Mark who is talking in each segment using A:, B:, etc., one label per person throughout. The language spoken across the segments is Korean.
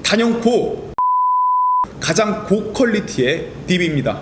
A: 단연코 가장 고퀄리티의 DB입니다.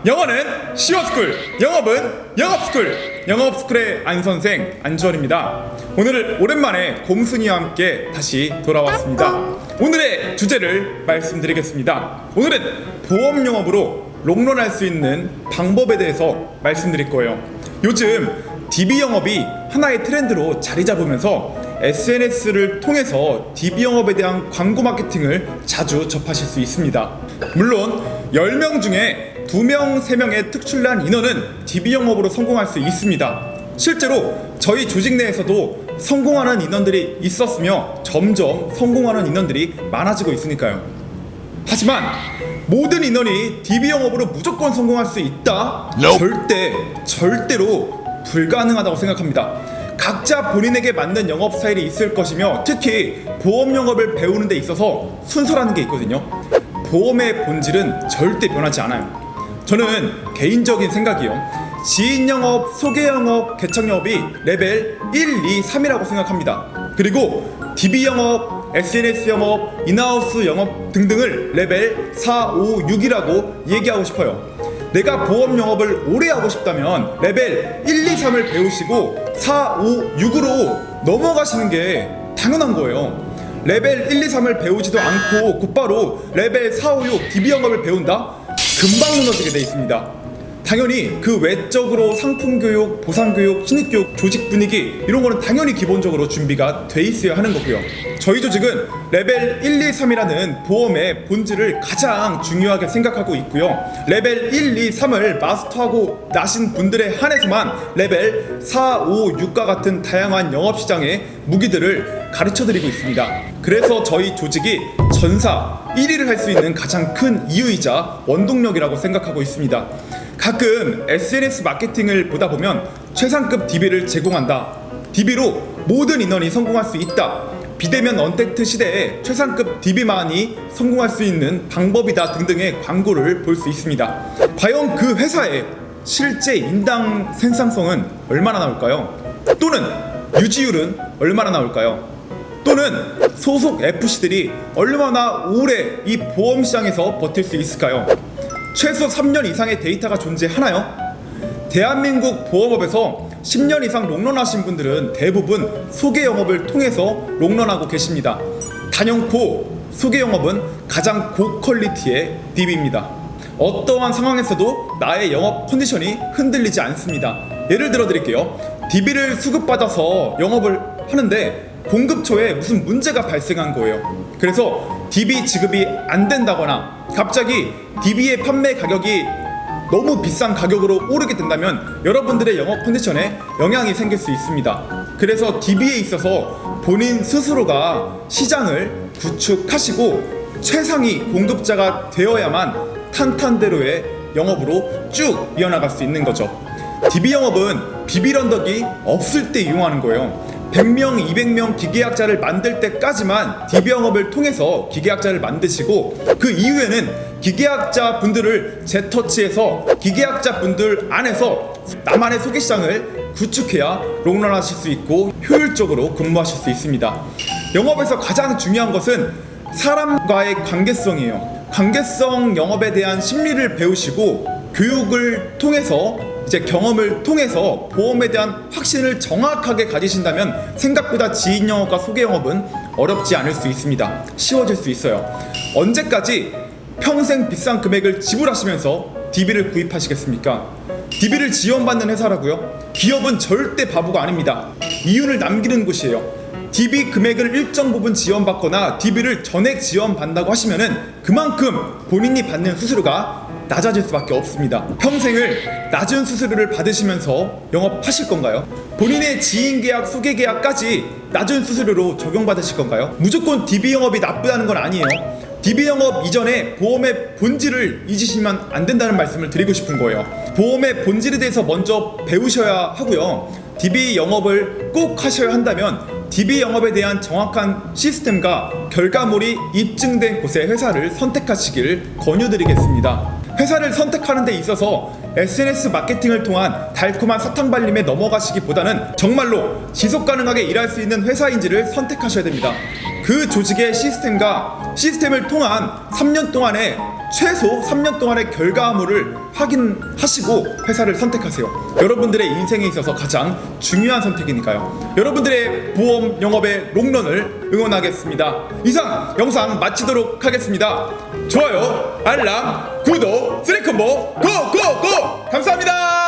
A: 영어는 시어스쿨, 영업은 영업스쿨, 영업스쿨의 안선생 안주원입니다. 오늘 오랜만에 곰순이와 함께 다시 돌아왔습니다. 오늘의 주제를 말씀드리겠습니다. 오늘은 보험 영업으로 롱런할 수 있는 방법에 대해서 말씀드릴 거예요. 요즘 DB 영업이 하나의 트렌드로 자리 잡으면서 SNS를 통해서 DB 영업에 대한 광고 마케팅을 자주 접하실 수 있습니다. 물론 10명 중에 2명, 3명의 특출난 인원은 DB 영업으로 성공할 수 있습니다. 실제로 저희 조직 내에서도 성공하는 인원들이 있었으며 점점 성공하는 인원들이 많아지고 있으니까요. 하지만 모든 인원이 DB 영업으로 무조건 성공할 수 있다? 절대로 불가능하다고 생각합니다. 각자 본인에게 맞는 영업 스타일이 있을 것이며, 특히 보험 영업을 배우는 데 있어서 순서라는 게 있거든요. 보험의 본질은 절대 변하지 않아요. 저는 개인적인 생각이요, 지인 영업, 소개 영업, 개척 영업이 레벨 1, 2, 3이라고 생각합니다. 그리고 DB 영업, SNS 영업, 인하우스 영업 등등을 레벨 4, 5, 6이라고 얘기하고 싶어요. 내가 보험 영업을 오래 하고 싶다면 레벨 1, 2, 3을 배우시고 4, 5, 6으로 넘어가시는 게 당연한 거예요. 레벨 1, 2, 3을 배우지도 않고 곧바로 레벨 4, 5, 6 DB 영업을 배운다? 금방 무너지게 돼 있습니다. 당연히 그 외적으로 상품 교육, 보상 교육, 신입 교육, 조직 분위기 이런 거는 당연히 기본적으로 준비가 돼 있어야 하는 거고요. 저희 조직은 레벨 1, 2, 3이라는 보험의 본질을 가장 중요하게 생각하고 있고요. 레벨 1, 2, 3을 마스터하고 나신 분들에 한해서만 레벨 4, 5, 6과 같은 다양한 영업시장의 무기들을 가르쳐드리고 있습니다. 그래서 저희 조직이 전사 1위를 할 수 있는 가장 큰 이유이자 원동력이라고 생각하고 있습니다. 가끔 SNS 마케팅을 보다 보면 최상급 DB를 제공한다, DB로 모든 인원이 성공할 수 있다, 비대면 언택트 시대에 최상급 DB만이 성공할 수 있는 방법이다 등등의 광고를 볼 수 있습니다. 과연 그 회사의 실제 인당 생산성은 얼마나 나올까요? 또는 유지율은 얼마나 나올까요? 또는 소속 FC들이 얼마나 오래 이 보험 시장에서 버틸 수 있을까요? 최소 3년 이상의 데이터가 존재하나요? 대한민국 보험업에서 10년 이상 롱런하신 분들은 대부분 소개 영업을 통해서 롱런하고 계십니다. 단연코 소개 영업은 가장 고퀄리티의 DB입니다. 어떠한 상황에서도 나의 영업 컨디션이 흔들리지 않습니다. 예를 들어 드릴게요. DB를 수급받아서 영업을 하는데 공급 초에 무슨 문제가 발생한 거예요. 그래서 DB 지급이 안 된다거나 갑자기 DB의 판매 가격이 너무 비싼 가격으로 오르게 된다면 여러분들의 영업 컨디션에 영향이 생길 수 있습니다. 그래서 DB에 있어서 본인 스스로가 시장을 구축하시고 최상위 공급자가 되어야만 탄탄대로의 영업으로 쭉 이어나갈 수 있는 거죠. DB 영업은 비빌언덕이 없을 때 이용하는 거예요. 100명, 200명 기계약자를 만들 때까지만 DB 영업을 통해서 기계약자를 만드시고, 그 이후에는 기계약자 분들을 재터치해서 기계약자 분들 안에서 나만의 소개시장을 구축해야 롱런하실 수 있고 효율적으로 근무하실 수 있습니다. 영업에서 가장 중요한 것은 사람과의 관계성이에요. 관계성 영업에 대한 심리를 배우시고 교육을 통해서, 이제 경험을 통해서 보험에 대한 확신을 정확하게 가지신다면 생각보다 지인 영업과 소개 영업은 어렵지 않을 수 있습니다. 쉬워질 수 있어요. 언제까지 평생 비싼 금액을 지불하시면서 DB를 구입하시겠습니까? DB를 지원받는 회사라고요? 기업은 절대 바보가 아닙니다. 이윤을 남기는 곳이에요. DB 금액을 일정 부분 지원받거나 DB를 전액 지원받는다고 하시면은 그만큼 본인이 받는 수수료가 낮아질 수밖에 없습니다. 평생을 낮은 수수료를 받으시면서 영업하실 건가요? 본인의 지인 계약, 소개 계약까지 낮은 수수료로 적용받으실 건가요? 무조건 DB 영업이 나쁘다는 건 아니에요. DB 영업 이전에 보험의 본질을 잊으시면 안 된다는 말씀을 드리고 싶은 거예요. 보험의 본질에 대해서 먼저 배우셔야 하고요. DB 영업을 꼭 하셔야 한다면 DB 영업에 대한 정확한 시스템과 결과물이 입증된 곳의 회사를 선택하시길 권유드리겠습니다. 회사를 선택하는 데 있어서 SNS 마케팅을 통한 달콤한 사탕 발림에 넘어가시기보다는 정말로 지속 가능하게 일할 수 있는 회사인지를 선택하셔야 됩니다. 그 조직의 시스템을 통한 3년 동안의 최소 3년 동안의 결과물을 확인하시고 회사를 선택하세요. 여러분들의 인생에 있어서 가장 중요한 선택이니까요. 여러분들의 보험 영업의 롱런을 응원하겠습니다. 이상 영상 마치도록 하겠습니다. 좋아요, 알람, 구독, 쓰리콤보 고고고! 감사합니다.